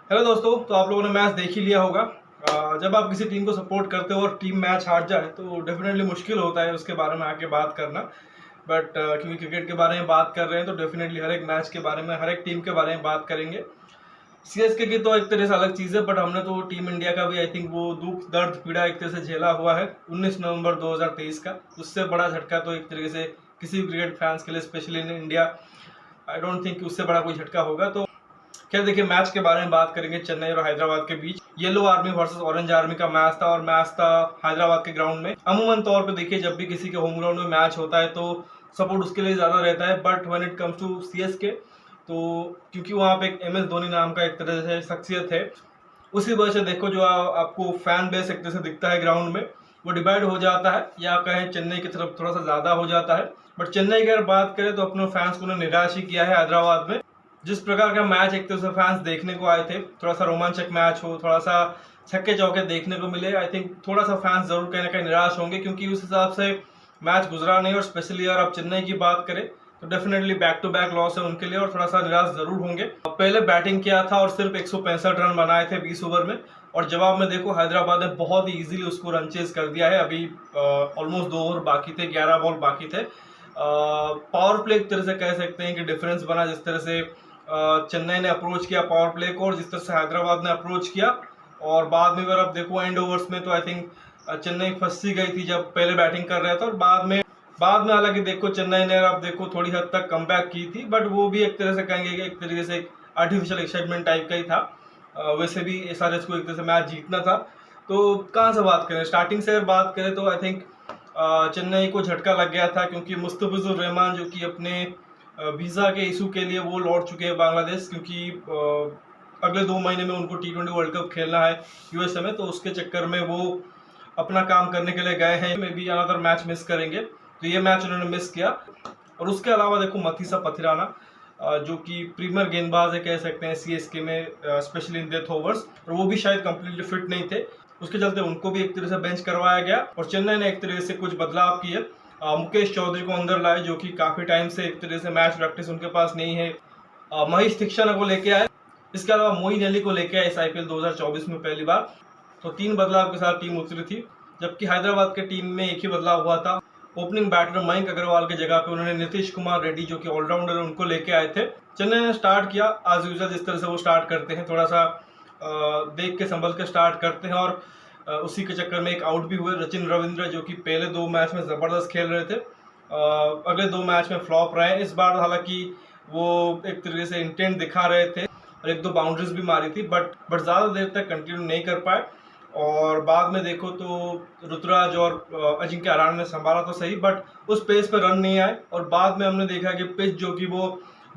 Hello दोस्तों, तो आप लोगों ने मैच देख ही लिया होगा। जब आप किसी टीम को सपोर्ट करते हो और टीम मैच हार जाए तो डेफिनेटली मुश्किल होता है उसके बारे में आके बात करना। बट क्योंकि क्रिकेट के बारे में बात कर रहे हैं तो डेफिनेटली हर एक मैच के बारे में, हर एक टीम के बारे में बात करेंगे। सीएसके की तो एक तरह से अलग चीज़ है, बट हमने तो टीम इंडिया का भी आई थिंक वो दुख दर्द पीड़ा एक तरह से झेला हुआ है 19 नवंबर 2023 का। उससे बड़ा झटका तो एक तरीके से किसी भी क्रिकेट फैंस के लिए, specially in India, I don't think उससे बड़ा कोई झटका होगा। तो खैर देखिए, मैच के बारे में बात करेंगे। चेन्नई और हैदराबाद के बीच yellow army versus orange army का मैच था और मैच था हैदराबाद के ग्राउंड में। अमूमन तौर पे देखिए, जब भी किसी के होम ग्राउंड में मैच होता है तो सपोर्ट उसके लिए ज़्यादा रहता है, but when it comes to CSK तो क्योंकि वहाँ पे एक MS धोनी नाम का एक तरह से शख्सियत है, उसी वजह से देखो जो आपको फैन बेस एक तरह से दिखता है ग्राउंड में, वो डिवाइड हो जाता है, या कहें चेन्नई की तरफ थोड़ा सा ज़्यादा हो जाता है। बट चेन्नई की अगर बात करें तो अपने फैंस को उन्होंने निराश ही किया है हैदराबाद में। जिस प्रकार का मैच एक तरह से फैंस देखने को आए थे, थोड़ा सा रोमांचक मैच हो, थोड़ा सा छक्के चौके देखने को मिले, आई थिंक थोड़ा सा फैंस जरूर कहीं ना कहीं निराश होंगे, क्योंकि उस हिसाब से मैच गुजरा नहीं। और स्पेशली अगर आप चेन्नई की बात करें तो definitely back to back loss है उनके लिए और थोड़ा सा निराश जरूर होंगे। पहले बैटिंग किया था और सिर्फ 165 रन बनाए थे 20 ओवर में, और जवाब में देखो हैदराबाद ने बहुत ही इजीली उसको रन चेज कर दिया है। अभी ऑलमोस्ट 2 ओवर बाकी थे, 11 बॉल बाकी थे। पावर प्ले एक तरह से कह सकते हैं कि डिफरेंस बना, जिस तरह से चेन्नई ने अप्रोच किया पावर प्ले को और जिस तरह से हैदराबाद ने अप्रोच किया। और बाद में अगर आप देखो एंड ओवर्स में तो आई थिंक चेन्नई फंसी गई थी जब पहले बैटिंग कर रहा था, और बाद में हालांकि देखो चेन्नई ने आप देखो थोड़ी हद तक कमबैक की थी, बट वो भी एक तरह से कहेंगे कि एक तरीके से एक आर्टिफिशियल एक्साइटमेंट टाइप का ही था। वैसे भी SRH को एक तरह से मैच जीतना था। तो कहाँ से बात करें, स्टार्टिंग से अगर बात करें तो आई थिंक चेन्नई को झटका लग गया था, क्योंकि मुस्तफिजुर रहमान जो कि अपने वीज़ा के इशू के लिए वो लौट चुके हैं बांग्लादेश, क्योंकि अगले 2 महीने में उनको T20 वर्ल्ड कप खेलना है USA में, तो उसके चक्कर में वो अपना काम करने के लिए गए हैं। May be another match miss करेंगे, तो ये मैच उन्होंने मिस किया। और उसके अलावा देखो मथीसा पथिराना जो कि प्रीमियर गेंदबाज है कह सकते हैं CSK में, स्पेशली इन डेथ ओवर्स, और वो भी शायद कंप्लीटली फिट नहीं थे, उसके चलते उनको भी एक तरह से बेंच करवाया गया। और चेन्नई ने एक तरह से कुछ बदलाव किए, मुकेश चौधरी को अंदर लाए जो कि काफ़ी टाइम से एक तरह से मैच प्रैक्टिस उनके पास नहीं है। महेश तीक्षण को लेके आए, इसके अलावा मोइन अली को लेके आए इस IPL 2024 में पहली बार। तो 3 बदलाव के साथ टीम उतरी थी, जबकि हैदराबाद के टीम में एक ही बदलाव हुआ था। ओपनिंग बैटर मयंक अग्रवाल के जगह पे उन्होंने नीतीश कुमार रेड्डी जो कि ऑलराउंडर है उनको लेके आए थे। चेन्नई ने स्टार्ट किया आज यूजुअल, जिस तरह से वो स्टार्ट करते हैं, थोड़ा सा देख के संभल के स्टार्ट करते हैं, और उसी के चक्कर में एक आउट भी हुए रचिन रविंद्र जो कि पहले 2 मैच में ज़बरदस्त खेल रहे थे, अगले 2 मैच में फ्लॉप रहे। इस बार हालांकि वो एक तरीके से इंटेंट दिखा रहे थे और 1-2 बाउंड्रीज भी मारी थी, बट ज़्यादा देर तक कंटिन्यू नहीं कर पाए। और बाद में देखो तो ऋतुराज और अजिंक्य रहाणे ने संभाला तो सही, बट उस पेस पर रन नहीं आए। और बाद में हमने देखा कि पिच जो कि वो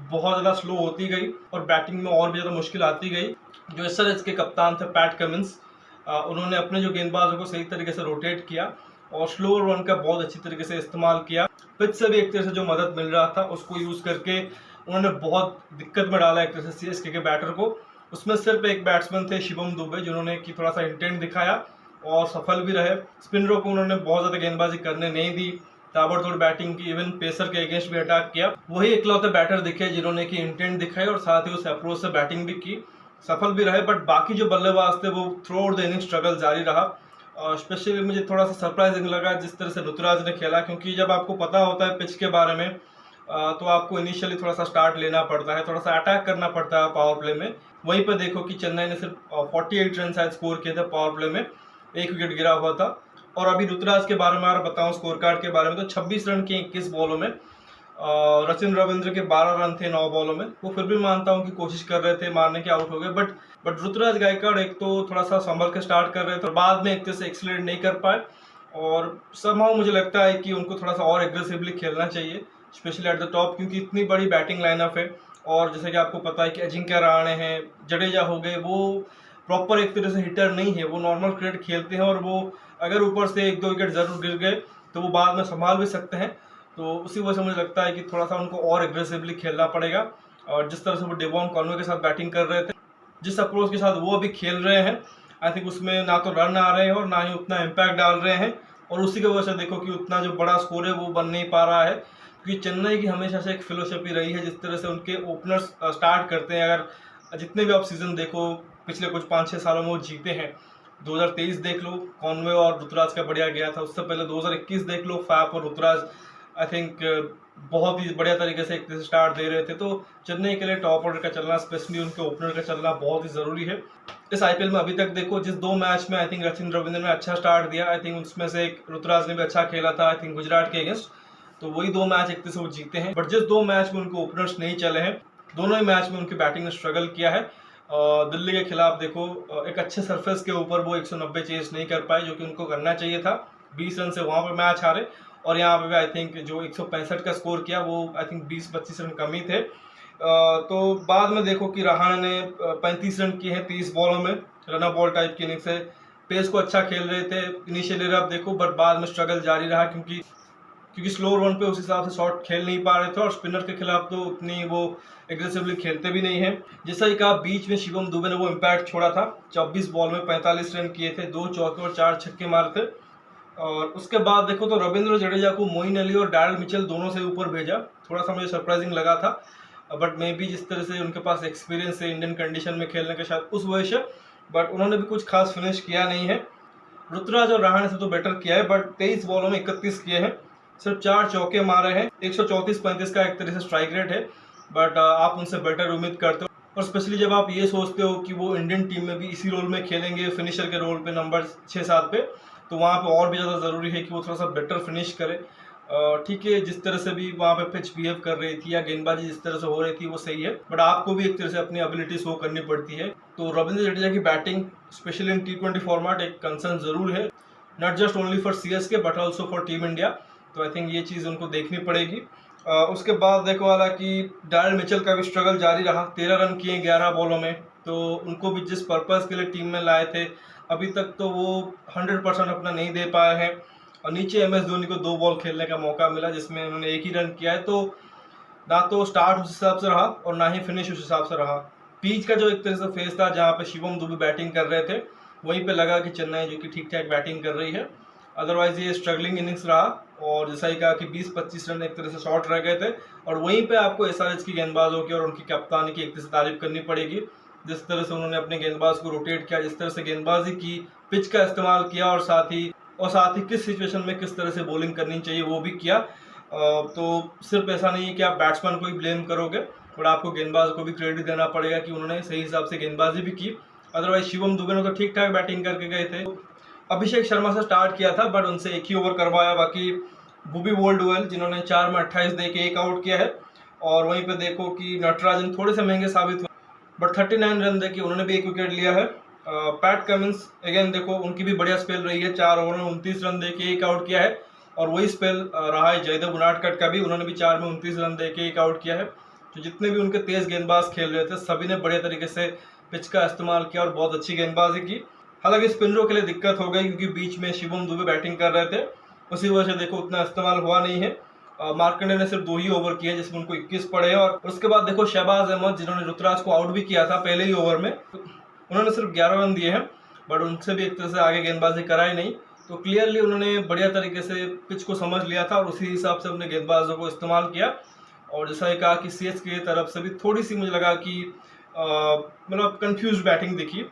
बहुत ज़्यादा स्लो होती गई और बैटिंग में और भी ज़्यादा मुश्किल आती गई। जो SRH के कप्तान थे पैट कमिंस, उन्होंने अपने जो गेंदबाजों को सही तरीके से रोटेट किया और स्लो रन का बहुत अच्छी तरीके से इस्तेमाल किया। पिच से भी एक तरह से जो मदद मिल रहा था उसको यूज़ करके उन्होंने बहुत दिक्कत में डाला एक तरह से CSK के बैटर को। उसमें सिर्फ एक बैट्समैन थे शिवम दुबे, जिन्होंने कि थोड़ा सा इंटेंट दिखाया और सफल भी रहे। स्पिनरों को उन्होंने बहुत ज़्यादा गेंदबाजी करने नहीं दी, ताबड़तोड़ बैटिंग की, इवन पेसर के अगेंस्ट भी अटैक किया। वही इकलौते बैटर दिखे जिन्होंने कि इंटेंट दिखाई और साथ ही उस अप्रोच से बैटिंग भी की, सफल भी रहे। बट बाकी जो बल्लेबाज थे वो through out the inning struggle जारी रहा। स्पेशली मुझे थोड़ा सा सरप्राइजिंग लगा जिस तरह से ऋतुराज ने खेला, क्योंकि जब आपको पता होता है पिच के बारे में तो आपको इनिशियली थोड़ा सा स्टार्ट लेना पड़ता है, थोड़ा सा अटैक करना पड़ता है पावर प्ले में। वहीं पर देखो कि चेन्नई ने सिर्फ 48 रन शायद स्कोर किए थे पावर प्ले में, 1 विकेट गिरा हुआ था। और अभी ऋतुराज के बारे में अगर बताऊं स्कोर कार्ड के बारे में, तो 26 रन के 21 बॉलों में, रचिन रविंद्र के 12 रन थे 9 बॉलों में। वो फिर भी मानता हूं कि कोशिश कर रहे थे मारने के, आउट हो गए। बट ऋतुराज गायकवाड़ एक तो थोड़ा सा संभल के स्टार्ट कर रहे थे, बाद में एक तरह से एक्सीलरेट नहीं कर पाए। और समहाउ मुझे लगता है कि उनको थोड़ा सा और एग्रेसिवली खेलना चाहिए, स्पेशली एट द टॉप, क्योंकि इतनी बड़ी बैटिंग लाइनअप है। और जैसे कि आपको पता है कि अजिंक्य रहाणे हैं, जडेजा हो गए, वो प्रॉपर एक तरह से हिटर नहीं है, वो नॉर्मल क्रिकेट खेलते हैं, और वो अगर ऊपर से 1-2 विकेट जरूर गिर गए तो वो बाद में संभाल भी सकते हैं। तो उसी वजह से मुझे लगता है कि थोड़ा सा उनको और एग्रेसिवली खेलना पड़ेगा। और जिस तरह से वो डेवॉन कॉनवे के साथ बैटिंग कर रहे थे, जिस अप्रोच के साथ वो अभी खेल रहे हैं, आई थिंक उसमें ना तो रन आ रहे हैं और ना ही उतना इम्पैक्ट डाल रहे हैं। और उसी की वजह से देखो कि उतना जो बड़ा स्कोर है वो बन नहीं पा रहा है, क्योंकि चेन्नई की हमेशा से एक फिलोसफी रही है, जिस तरह से उनके ओपनर्स स्टार्ट करते हैं। अगर जितने भी आप सीजन देखो, पिछले कुछ 5-6 सालों में वो जीते हैं। 2023 देख लो, कॉनवे और ऋतुराज का बढ़िया गया था। उससे पहले 2021 देख लो, फैफ और ऋतुराज आई थिंक बहुत ही बढ़िया तरीके से एक स्टार्ट दे रहे थे। तो चेन्नई के लिए टॉप ऑर्डर का चलना, स्पेशली उनके ओपनर का चलना बहुत ही ज़रूरी है। इस आईपीएल में अभी तक देखो, जिस 2 मैच में आई थिंक रचिन रविंद्र ने अच्छा स्टार्ट दिया, आई थिंक उसमें से एक ऋतुराज ने भी अच्छा खेला था, आई थिंक गुजरात के अगेंस्ट। तो वही 2 मैच एक तरह से वो जीते हैं। बट जिस 2 मैच में उनको ओपनर्स नहीं चले हैं, दोनों ही मैच में उनकी बैटिंग ने स्ट्रगल किया है। दिल्ली के खिलाफ देखो, एक अच्छे सरफेस के ऊपर वो 190 चेस नहीं कर पाए, जो कि उनको करना चाहिए था। 20 रन से वहाँ पर मैच हारे, और यहाँ पे भी आई थिंक जो 165 का स्कोर किया वो आई थिंक 20-25 रन कम ही थे। तो बाद में देखो कि रहाणे ने 35 रन किए हैं 30 बॉलों में, रन बॉल टाइप की इनिंग से। पेस को अच्छा खेल रहे थे इनिशियली, अब देखो बट बाद में स्ट्रगल जारी रहा, क्योंकि स्लो रन पे उस हिसाब से शॉट खेल नहीं पा रहे थे, और स्पिनर के खिलाफ तो उतनी वो एग्रेसिवली खेलते भी नहीं है। जैसा ही कहा, बीच में शिवम दुबे ने वो इम्पैक्ट छोड़ा था, 24 बॉल में 45 रन किए थे, 2 चौके और 4 छक्के मारे थे। और उसके बाद देखो तो रविंद्र जडेजा को मोइन अली और डैरेल मिचेल दोनों से ऊपर भेजा। थोड़ा सा मुझे सरप्राइजिंग लगा था, बट मे बी जिस तरह से उनके पास एक्सपीरियंस है इंडियन कंडीशन में खेलने के, शायद उस वजह से, बट उन्होंने भी कुछ खास फिनिश किया नहीं है। ऋतुराज और रहाणे से तो बेटर किया है, बट 23 बॉलों में 31 किए हैं, सिर्फ 4 चौके मारे हैं। 134-35 का एक तरह से स्ट्राइक रेट है, बट आप उनसे बेटर उम्मीद करते हो। और स्पेशली जब आप ये सोचते हो कि वो इंडियन टीम में भी इसी रोल में खेलेंगे, फिनिशर के रोल पे, नंबर 6-7 पे, तो वहाँ पे और भी ज़्यादा ज़रूरी है कि वो थोड़ा सा बेटर फिनिश करे। ठीक है, जिस तरह से भी वहाँ पे पिच बिहेव कर रही थी या गेंदबाजी जिस तरह से हो रही थी वो सही है, बट आपको भी एक तरह से अपनी एबिलिटी शो करनी पड़ती है। तो रविंद्र जडेजा की batting specially in T20 format एक कंसर्न ज़रूर है, not just only for CSK but also for team India. तो आई थिंक ये चीज़ उनको देखनी पड़ेगी। उसके बाद देखो वाला कि डैरेल मिचेल का भी स्ट्रगल जारी रहा, 13 रन किए 11 बॉलों में। तो उनको भी जिस पर्पज़ के लिए टीम में लाए थे, अभी तक तो वो 100% अपना नहीं दे पाए हैं। और नीचे MS धोनी को 2 बॉल खेलने का मौका मिला, जिसमें उन्होंने 1 ही रन किया है। तो ना तो स्टार्ट उस हिसाब से रहा और ना ही फिनिश उस हिसाब से रहा। पिच का जो एक तरह से फेस था, जहाँ पे शिवम दुबे बैटिंग कर रहे थे, वहीं पे लगा कि चेन्नई जो कि ठीक ठाक बैटिंग कर रही है। अदरवाइज ये स्ट्रगलिंग इनिंग्स रहा, और जैसा ही कहा कि 20-25 रन एक तरह से शॉर्ट रह गए थे। और वहीं पे आपको SRH की गेंदबाजों की और उनकी कप्तानी की एक तरह से तारीफ करनी पड़ेगी, जिस तरह से उन्होंने अपने गेंदबाज को रोटेट किया, जिस तरह से गेंदबाजी की, पिच का इस्तेमाल किया, और साथ ही किस सिचुएशन में किस तरह से बॉलिंग करनी चाहिए वो भी किया। तो सिर्फ ऐसा नहीं है कि आप बैट्समैन को ही ब्लेम करोगे, बट आपको गेंदबाज को भी क्रेडिट देना पड़ेगा कि उन्होंने सही हिसाब से गेंदबाजी भी की। अदरवाइज शिवम दुबे ने तो ठीक ठाक बैटिंग करके गए थे। अभिषेक शर्मा से स्टार्ट किया था, बट उनसे 1 ही ओवर करवाया। बाकी बुबी वोल्डवेल, जिन्होंने 4 में 28 दे के 1 आउट किया है। और वहीं पे देखो कि नटराजन थोड़े से महंगे साबित हुए, बट 39 रन दे के उन्होंने भी 1 विकेट लिया है। पैट कमिंस अगेन देखो, उनकी भी बढ़िया स्पेल रही है, 4 ओवर में 29 रन दे के 1 आउट किया है। और वही स्पेल रहा है जयदेव उनाडकट का भी, उन्होंने भी 4 में 29 रन दे के 1 आउट किया है। तो जितने भी उनके तेज गेंदबाज खेल रहे थे, सभी ने बढ़िया तरीके से पिच का इस्तेमाल किया और बहुत अच्छी गेंदबाजी की। हालांकि स्पिनरों के लिए दिक्कत हो गई, क्योंकि बीच में शिवम दुबे बैटिंग कर रहे थे, उसी वजह से देखो उतना इस्तेमाल हुआ नहीं है। मार्कंडे ने सिर्फ 2 ही ओवर किए, जिसमें उनको 21 पड़े हैं। और उसके बाद देखो शहबाज अहमद, जिन्होंने ऋतुराज को आउट भी किया था पहले ही ओवर में, उन्होंने सिर्फ 11 रन दिए हैं, बट उनसे भी एक तरह से आगे गेंदबाजी कराई नहीं। तो क्लियरली उन्होंने बढ़िया तरीके से पिच को समझ लिया था और उसी हिसाब से अपने गेंदबाजों को इस्तेमाल किया। और जैसा ही कहा कि CSK की तरफ से भी थोड़ी सी मुझे लगा कि मतलब कंफ्यूज बैटिंग दिखी,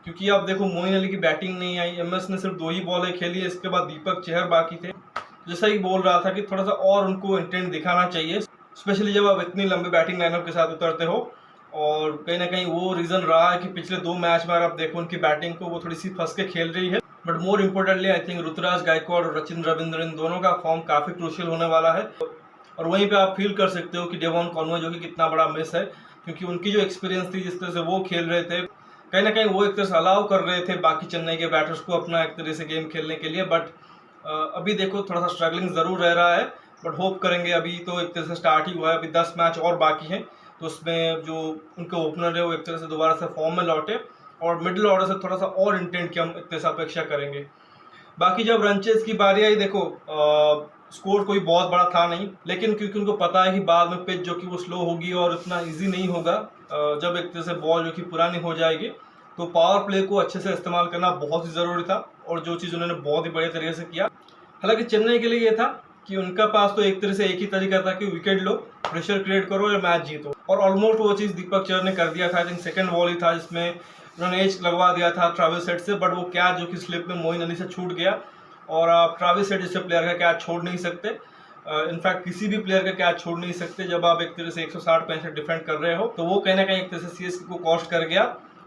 क्योंकि आप देखो मोइन अली की बैटिंग नहीं आई, MS ने सिर्फ 2 ही बॉलें खेली है, इसके बाद दीपक चहर बाकी थे। जैसा ही बोल रहा था कि थोड़ा सा और उनको इंटेंट दिखाना चाहिए, स्पेशली जब आप इतनी लंबी बैटिंग लाइनअप के साथ उतरते हो। और कहीं ना कहीं वो रीज़न रहा है कि पिछले 2 मैच में आप देखो उनकी बैटिंग को वो थोड़ी सी फंस के खेल रही है। But more importantly I think Ruturaj Gaikwad और रचिन रविंद्र, इन दोनों का फॉर्म काफ़ी क्रूशियल होने वाला है। और वहीं पे आप फील कर सकते हो कि डेवॉन कॉनवे जो कि कितना बड़ा मिस है, क्योंकि उनकी जो एक्सपीरियंस थी, जिस तरह से वो खेल रहे थे, कहीं ना कहीं वो एक तरह से अलाउ कर रहे थे बाकी चेन्नई के बैटर्स को अपना एक तरह से गेम खेलने के लिए। बट अभी देखो थोड़ा सा स्ट्रगलिंग ज़रूर रह रहा है, बट होप करेंगे, अभी तो एक तरह से स्टार्ट ही हुआ है, अभी 10 मैच और बाकी हैं, तो उसमें जो उनके ओपनर है वो एक तरह से दोबारा से फॉर्म में लौटे, और मिडिल ऑर्डर से थोड़ा सा और इंटेंट की हम एक तरह से अपेक्षा करेंगे। बाकी जब रनचेज की बारी आई, देखो स्कोर कोई बहुत बड़ा था नहीं, लेकिन क्योंकि उनको पता है कि बाद में पिच जो कि वो स्लो होगी और इतना इजी नहीं होगा, जब एक तरह से बॉल जो कि पुरानी हो जाएगी, तो पावर प्ले को अच्छे से इस्तेमाल करना बहुत ही ज़रूरी था, और जो चीज़ उन्होंने बहुत ही बढ़िया तरीके से किया। हालांकि चेन्नई के लिए ये था कि उनका पास तो एक तरह से एक ही तरीका था कि विकेट लो, प्रेशर क्रिएट करो या मैच जीतो, और ऑलमोस्ट वो चीज़ दीपक चहर ने कर दिया था। आई थिंक सेकंड बॉल ही था जिसमें उन्होंने एज लगवा दिया था ट्रेविस हेड से, बट वो कैच जो कि स्लिप में मोइन अली से छूट गया, और आप ट्रेविस हेड जैसे प्लेयर का कैच छोड़ नहीं सकते। इनफैक्ट किसी भी प्लेयर का कैच छोड़ नहीं सकते जब आप एक तरह से 160-65 डिफेंड कर रहे हो, तो वो कहीं ना कहीं एक तरह से सीएसके को कॉस्ट कर गया।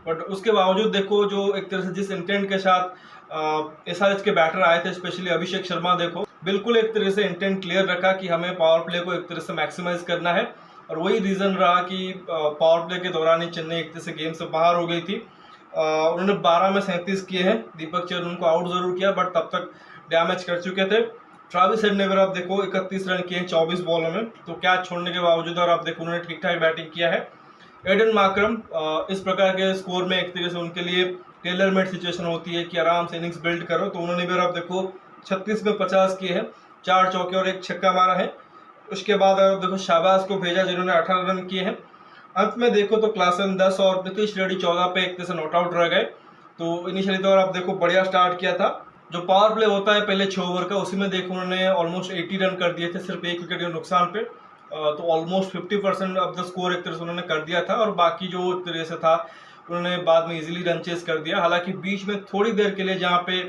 बट उसके बावजूद देखो जो एक तरह से जिस इंटेंट के साथ एसआरएच के बैटर आए थे, स्पेशली अभिषेक शर्मा, देखो बिल्कुल एक तरह से इंटेंट क्लियर रखा कि हमें पावर प्ले को एक तरह से मैक्सिमाइज करना है, और वही रीजन रहा कि पावर प्ले के दौरान ही चेन्नई एक तरह से गेम से बाहर हो गई थी। उन्होंने 12 में 37 किए हैं, दीपक चहर उनको आउट जरूर किया बट तब तक डैमेज कर चुके थे। ट्रेविस हेड ने अगर आप देखो 31 रन किए हैं 24 बॉलों में, तो कैच छोड़ने के बावजूद और आप देखो उन्होंने ठीक ठाक बैटिंग किया है। एडन मार्करम इस प्रकार के स्कोर में एक तरह से उनके लिए टेलर मेड सिचुएशन होती है कि आराम से इनिंग्स बिल्ड करो, तो उन्होंने भी आप देखो 36 में 50 किए हैं, 4 चौके और 1 छक्का मारा है। उसके बाद आप देखो शाहबाज को भेजा जिन्होंने 18 रन किए हैं। अंत में देखो तो क्लासन 10 और नीतीश रेड्डी 14 पे एक तरह से नॉट आउट रह गए। तो इनिशियली तो आप देखो बढ़िया स्टार्ट किया था। जो पावर प्ले होता है पहले 6 ओवर का, उसी में देखो उन्होंने ऑलमोस्ट 80 रन कर दिए थे सिर्फ 1 विकेट के नुकसान पे। तो ऑलमोस्ट 50% ऑफ द स्कोर एक तरह से उन्होंने कर दिया था, और बाकी जो एक तरह से था उन्होंने बाद में इजीली रन चेस कर दिया। हालांकि बीच में थोड़ी देर के लिए जहाँ पे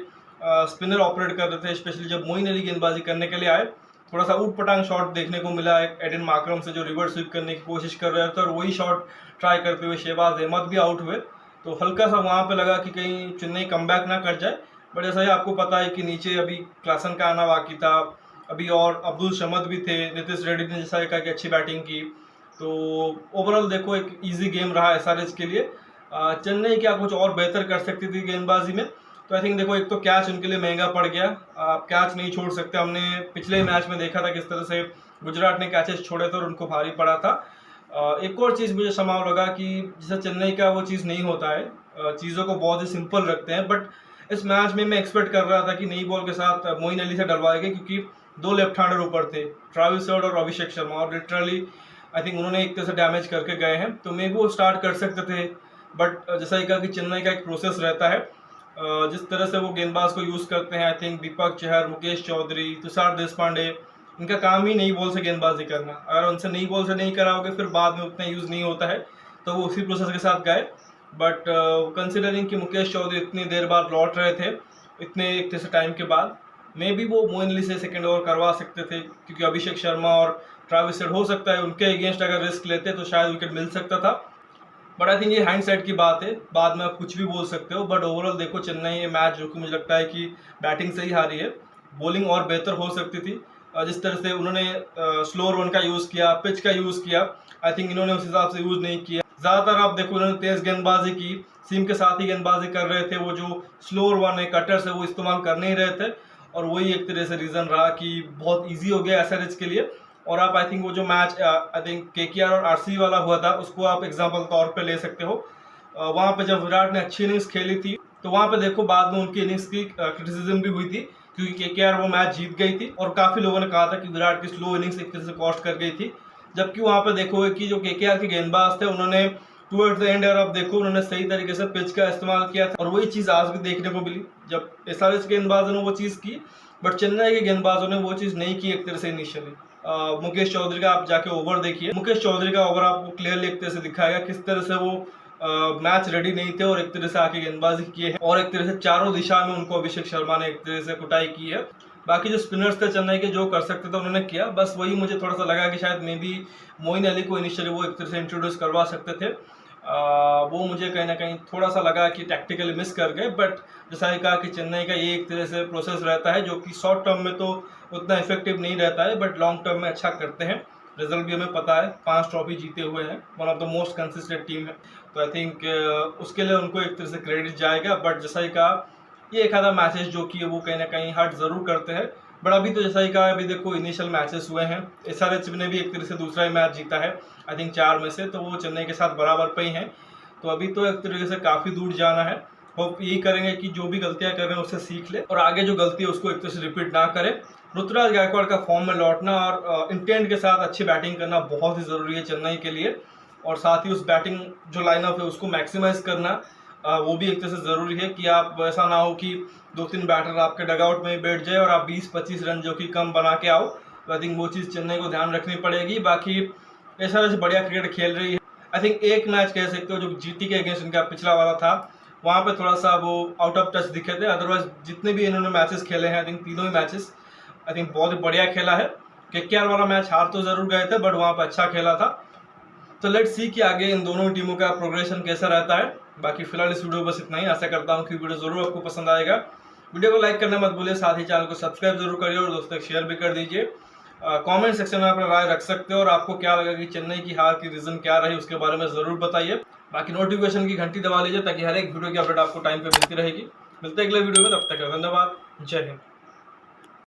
स्पिनर ऑपरेट कर रहे थे, स्पेशली जब मोइन अली गेंदबाजी करने के लिए आए, थोड़ा सा ऊट पटांग शॉट देखने को मिला एडन मार्करम से, जो रिवर्स स्वीप करने की कोशिश कर रहे थे, और वही शॉट ट्राई करते हुए शहबाज अहमद भी आउट हुए। तो हल्का सा वहाँ पे लगा कि कहीं चेन्नई कमबैक ना कर जाए, बट जैसा ही आपको पता है कि नीचे अभी क्लासन का आना बाकी था, अभी और अब्दुल शमद भी थे, नीतीश रेड्डी ने जैसा कहा कि अच्छी बैटिंग की। तो ओवरऑल देखो एक इजी गेम रहा एसआरएच के लिए। चेन्नई क्या कुछ और बेहतर कर सकती थी गेंदबाजी में, तो आई थिंक देखो एक तो कैच उनके लिए महंगा पड़ गया, आप कैच नहीं छोड़ सकते। हमने पिछले मैच में देखा था किस तरह से गुजरात ने कैचेस छोड़े थे और उनको भारी पड़ा था। एक और चीज़ मुझे समाव लगा कि जैसे चेन्नई का वो चीज़ नहीं होता है, चीज़ों को बहुत ही सिंपल रखते हैं, बट इस मैच में मैं एक्सपेक्ट कर रहा था कि नई बॉल के साथ मोइन अली से डलवाएंगे, क्योंकि 2 लेफ्ट हैंडर ऊपर थे, ट्रेविस हेड और अभिषेक शर्मा, और लिटरली आई थिंक उन्होंने एक तरह से डैमेज करके गए हैं। तो मे भी वो स्टार्ट कर सकते थे, बट जैसा ही कहा कि चेन्नई का एक प्रोसेस रहता है, जिस तरह से वो गेंदबाज को यूज़ करते हैं, आई थिंक दीपक चहर, मुकेश चौधरी, तुषार देशपांडे, इनका काम ही नई बॉल से गेंदबाजी करना। अगर उनसे नई बॉल से नहीं कराओगे फिर बाद में उतना यूज़ नहीं होता है, तो वो उसी प्रोसेस के साथ गए। बट कंसिडरिंग कि मुकेश चौधरी इतनी देर बाद लौट रहे थे, इतने एक तरह से टाइम के बाद, मे भी वो मोइन अली से सेकेंड ओवर करवा सकते थे, क्योंकि अभिषेक शर्मा और ट्रेविस हेड हो सकता है उनके अगेंस्ट अगर रिस्क लेते तो शायद विकेट मिल सकता था। बट आई थिंक ये हाइंडसाइट की बात है, बाद में आप कुछ भी बोल सकते हो। बट ओवरऑल देखो चेन्नई ये मैच जो कि मुझे लगता है कि बैटिंग से ही हारी है, बॉलिंग और बेहतर हो सकती थी। जिस तरह से उन्होंने स्लो रन का यूज़ किया, पिच का यूज़ किया, आई थिंक इन्होंने उस हिसाब से यूज़ नहीं किया। ज़्यादातर आप देखो उन्होंने तेज़ गेंदबाजी की, सीम के साथ ही गेंदबाजी कर रहे थे, वो जो स्लोअर वन है कटर्स है वो इस्तेमाल कर नहीं रहे थे, और वही एक तरह से रीज़न रहा कि बहुत ईजी हो गया एसआरएच के लिए। और आप आई थिंक वो जो मैच आई थिंक केकेआर और आरसीबी वाला हुआ था, उसको आप एग्जाम्पल तौर पे ले सकते हो। वहाँ पे जब विराट ने अच्छी इनिंग्स खेली थी, तो वहाँ पे देखो बाद में उनकी इनिंग्स की क्रिटिसिज्म भी हुई थी, क्योंकि केकेआर वो मैच जीत गई थी, और काफ़ी लोगों ने कहा था कि विराट की स्लो इनिंग्स एक तरह से कॉस्ट कर गई थी। जबकि वहाँ पे देखोगे कि जो केकेआर के गेंदबाज थे उन्होंने टुवर्ड्स द एंड आप देखो उन्होंने सही तरीके से पिच का इस्तेमाल किया था, और वही चीज़ आज भी देखने को मिली जब एसआरएच के गेंदबाजों ने वो चीज़ की, बट चेन्नई के गेंदबाजों ने वो चीज़ नहीं की एक तरह से इनिशियली। मुकेश चौधरी का आप जाके ओवर देखिए, मुकेश चौधरी का ओवर आपको क्लियरली एक तरह से दिखाएगा किस तरह से वो मैच रेडी नहीं थे और एक तरह से आके गेंदबाजी किए हैं, और एक तरह से चारों दिशा में उनको अभिषेक शर्मा ने एक तरह से कुटाई की है। बाकी जो स्पिनर्स थे चेन्नई के, जो कर सकते थे उन्होंने किया, बस वही मुझे थोड़ा सा लगा कि शायद मे बी मोइन अली को इनिशियली वो एक तरह से इंट्रोड्यूस करवा सकते थे। वो मुझे कहीं ना कहीं थोड़ा सा लगा कि टैक्टिकली मिस कर गए। बट जैसा ही कहा कि चेन्नई का ये एक तरह से प्रोसेस रहता है जो कि शॉर्ट टर्म में तो उतना इफेक्टिव नहीं रहता है, बट लॉन्ग टर्म में अच्छा करते हैं। रिजल्ट भी हमें पता है, 5 ट्रॉफी जीते हुए हैं, one of the most consistent team है, तो आई थिंक उसके लिए उनको एक तरह से क्रेडिट जाएगा। बट जैसा ही कहा ये एक आधा मैचेस जो कि वो कहीं ना कहीं हर्ट ज़रूर करते हैं, बट अभी तो जैसा ही कहा अभी देखो इनिशियल मैचेस हुए हैं, एसआरएच ने भी एक तरह से दूसरा ही मैच जीता है आई थिंक 4 में से, तो वो चेन्नई के साथ बराबर पे ही हैं, तो अभी तो एक तरीके से काफ़ी दूर जाना है। होप यही करेंगे कि जो भी गलतियां कर रहे हैं उससे सीख ले और आगे जो गलती है उसको एक तरह से रिपीट ना करें। ऋतुराज गायकवाड़ का फॉर्म में लौटना और इंटेंट के साथ अच्छी बैटिंग करना बहुत ही ज़रूरी है चेन्नई के लिए, और साथ ही उस बैटिंग जो लाइनअप है उसको मैक्सिमाइज करना वो भी एक तरह से ज़रूरी है कि आप ऐसा ना हो कि 2-3 बैटर आपके डगआउट में बैठ जाए और आप 20-25 रन जो कि कम बना के आओ, तो आई थिंक वो चीज़ चेन्नई को ध्यान रखनी पड़ेगी। बाकी ऐसा बढ़िया क्रिकेट खेल रही है, आई थिंक एक मैच कह सकते हो जो जीटी के अगेंस्ट इनका पिछला वाला था, वहाँ पे थोड़ा सा वो आउट ऑफ टच दिखे थे। अदरवाइज जितने भी इन्होंने मैचेस खेले हैं, आई थिंक तीनों ही मैचेस आई थिंक बहुत ही बढ़िया खेला है। केकेआर वाला मैच हार तो जरूर गए थे, बट वहाँ पे अच्छा खेला था। तो लेट्स सी कि आगे इन दोनों टीमों का प्रोग्रेशन कैसा रहता है। बाकी फिलहाल इस वीडियो बस इतना ही। आशा करता हूँ कि वीडियो जरूर आपको पसंद आएगा। वीडियो को लाइक करना मत भूलिए, साथ ही चैनल को सब्सक्राइब जरूर करिए और दोस्तों तक शेयर भी कर दीजिए। कमेंट सेक्शन में अपना राय रख सकते हो और आपको क्या लगा कि चेन्नई की हार की रीजन क्या रही उसके बारे में जरूर बताइए। बाकी नोटिफिकेशन की घंटी दबा लीजिए ताकि हर एक वीडियो की अपडेट आपको टाइम पे मिलती रहेगी। मिलते हैं अगले वीडियो में, तब तक धन्यवाद। जय हिंद।